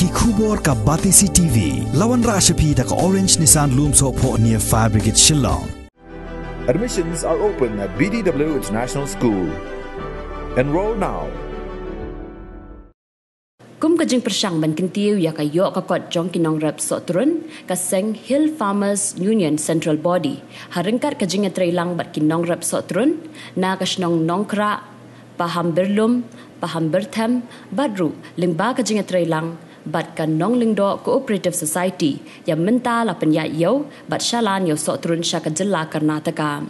ki khubor ka Batisi TV lawan rashapi da ka Orange Nissan Loom so pho near Fire Brigade Shillong. Admissions are open at BDW International School. Enroll now. Kum kajing persang ban kentiu ya ka yok ka kot jong kinong rep so turun ka Seng Hill Farmers Union Central Body harengkat kajing trailang bat kinong rep so turun na ka snong nongkra paham berlum paham berthem badru lingba kajing trailang bat ka nong lingdo cooperative society ya menta la penya yo bat shalan yo so turun sha ka jilla Karnataka.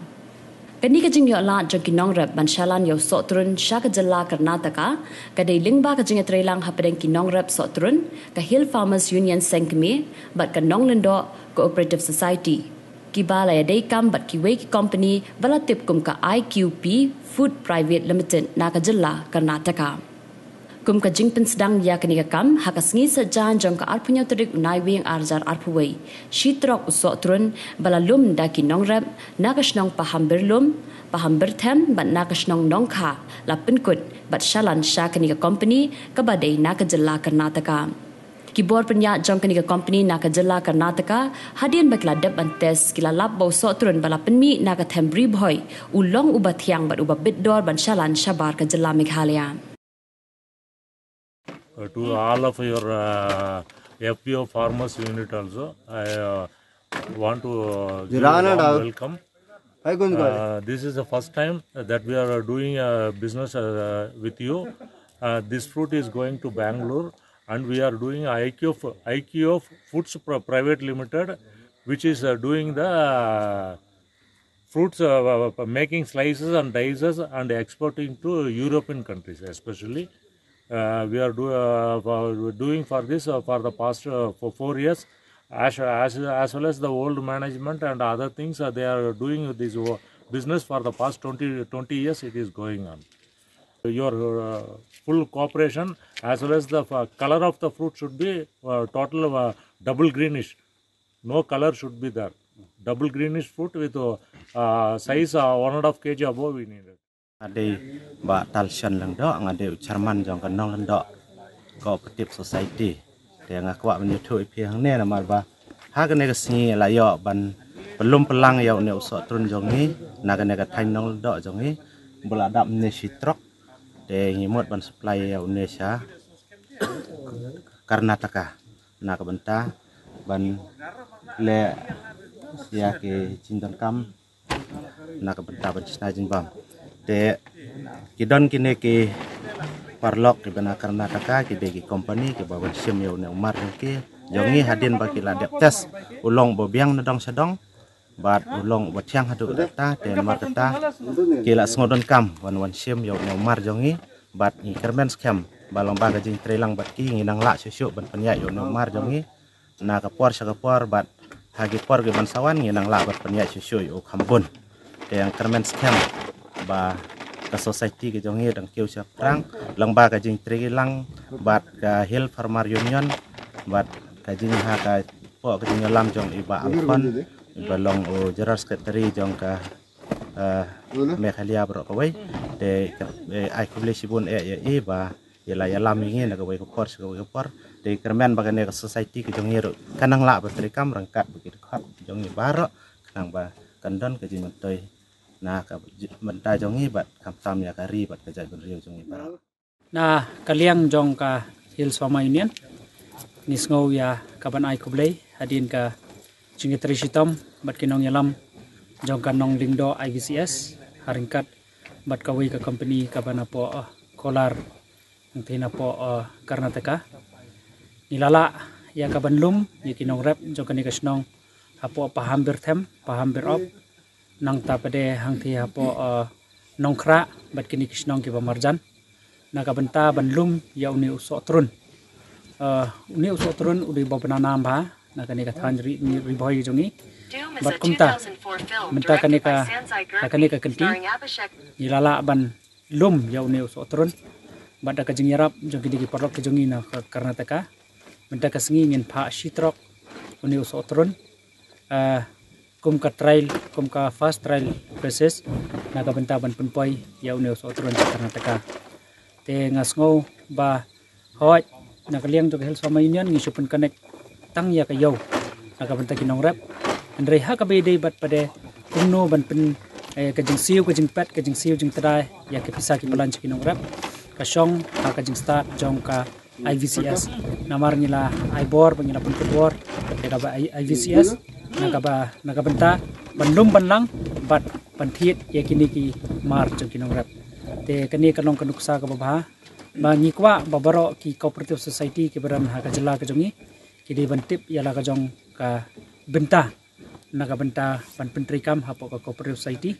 Kani kajing yo la jong kinong rep ban shalan yo so turun sha ka jilla Karnataka kadai lingba kajing trailang hapadeng kinong rep so turun ka Hill Farmers Union Sengkme bat ka nong lindo cooperative society kibala ya deikam bat kiwe ki company balatip kum ka IQP Food Private Limited na ka jilla Karnataka. Kum ka jingpin sedang ya kani kam hakasngi sajan jong ka arpunya terik unai wing arjar arpuwei shitrok usok turun balalum da kinong rep nakasnong paham berlum paham berthem bat nakasnong nongkha lapin kut bat shalan sha kani ka company ka badai na ka jilla Karnataka. Kibor penya jong kani ka company na ka jilla Karnataka hadian bakla dep bantes kila lap bau sok turun bala penmi na ka thembri boy ulong ubathiang bat ubabit dor ban shalan shabar ka jilla Meghalaya. To all of your FPO farmers unit also, I want to give a warm welcome. This is the first time that we are doing business with you. This fruit is going to Bangalore and we are doing IQ Foods Private Limited, which is doing the fruits, making slices and dices and exporting to European countries especially. We are doing for this for the past for 4 years, as well as the old management and other things. They are doing this business for the past 20 years. It is going on. Your full cooperation as well as the color of the fruit should be total double greenish. No color should be there. Double greenish fruit with size 1.5 kg above we need it. Ada ba talshan lang do ang ada Chairman jong kanong lang do cooperative society dia ngakwa menyutu ipiang ne na marba ha kene ka singi la yo ban belum pelang yo ne usok turun jong ni na kene ka thain nong do jong ni beladap ne sitrok de ngimot ban supply yo ne sha Karnataka na ka benta ban le ya ke cintan kam na ka benta ban sna jingbam de kidon kine ke parlok ke bana Karnataka ke bagi company ke bawa sim yo ne umar ke jongi hadin bagi la dep tes ulong bobiang nadong sadong bat ulong watiang hadu data den marketa ke la sngodon kam wan sim yo ne umar jongi bat ni kermen scam balong baga jing trelang bat ki nginang la susu ban panya yo ne umar jongi na ka por sa ka por bat hagi por ke ban sawan nginang la bat panya susu yo khambun de yang kermen scam ba ka society ke jongi dang kiu sia prang lang ba ka jing tri lang bat ka Hill Farmer Union bat ka jing ha ka po ka jing lam jong iba alfon iba long o general secretary jong ka Meghalaya bro ka wei de ai publish bun e ba yela ya lam ngi na ka wei ko course ka wei ko por de kermen ba ka ne ka society ke jongi ro kanang la ba tri kam rangkat begitu khat jongi baro kanang ba kandon ka jing toy na ka menta jongi bat kamtam ya kari bat kajai benriu jongi bara na kaliang jong ka Hills Farmer Union nisngau ya kaban ai kublei hadin ka jingitri sitom bat kinong yalam jong ka nong lingdo IGCS haringkat bat kawi ka company kabana po kolar ngtina po Karnataka nilala ya kaban lum ya kinong rep jong ka nikasnong apo paham berthem paham berop nang tapade hang thi hapo nongkra bat kini kisnong ki pamarjan nakabenta banlum ya uni usok turun uni usok turun udi bapana namba nakani kathan ri boy jongi bat kumta menta kani ka kenti ilala ban lum ya uni usok turun bat ka jingyarap jongi digi parlok ke jongi na Karnataka menta ka singi ngin pha shitrok uni usok turun kum ka trial kum ka first trial process nakabenta ban punpoi ya uni usok turun sa Karnataka te ngasngo ba hoj na kaliang to Health Farmer Union ngi supen connect tang ya ka yo na ka benta kinong rep andre ha ka bede bat pade kumno ban pen ka jing siu ka jing pet ka jing siu jing trai ya ke pisa ki pelan kinong rep ka shong ha ka jing start jong ka IVCS namar ngila ibor pengila pun kedor ka ba IVCS na ka benta bandum banlang bat panthit ya kini ki mar jong kinong rep te kani kanong kanuksa ka babha mangikwa babaro ki cooperative society ke beran ha ka jela ka jongi ki de bantip yala ka jong ka benta naga benta pan pentri kam hapo ka cooperative society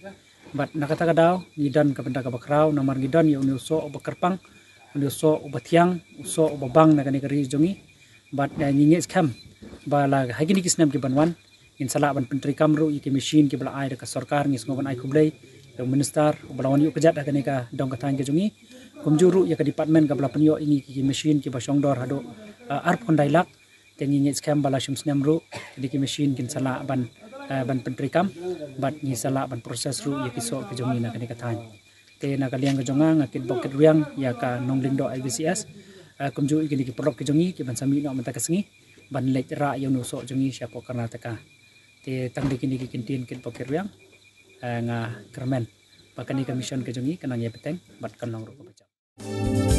bat nakata ka daw ngidan ka benta ka bakraw namar ngidan yu uso obakarpang uso obathiang uso obabang naga ni kari jongi bat nginge skam bala hagini kisnam ki banwan in sala ban pentri kam ru ki machine ki bala ai ka sarkar ngis ngoban ai kublei yang minister balawan yu kejat ka ni ka dong ka tang ke jongi kumjuru ya ka department ka bala penyo ini ki machine ki basong dor hado arp kondailak tengi scam bala shim snamru di ki machine kin sala ban pentri kam bat ni sala ban proses ru ya kiso ke jongi na ka tan te na kaliang ka jonga ngakit boket riang ya ka nongling do IVCS kumju ki ki prok ke jongi ki ban sami no mata kasengi ban lek ra ya no so jongi siapo Karnataka te tang di kini ki kintin kit boket riang nga kermen bakani ka mission ke jongi kanang ya peteng bat kanong ru ko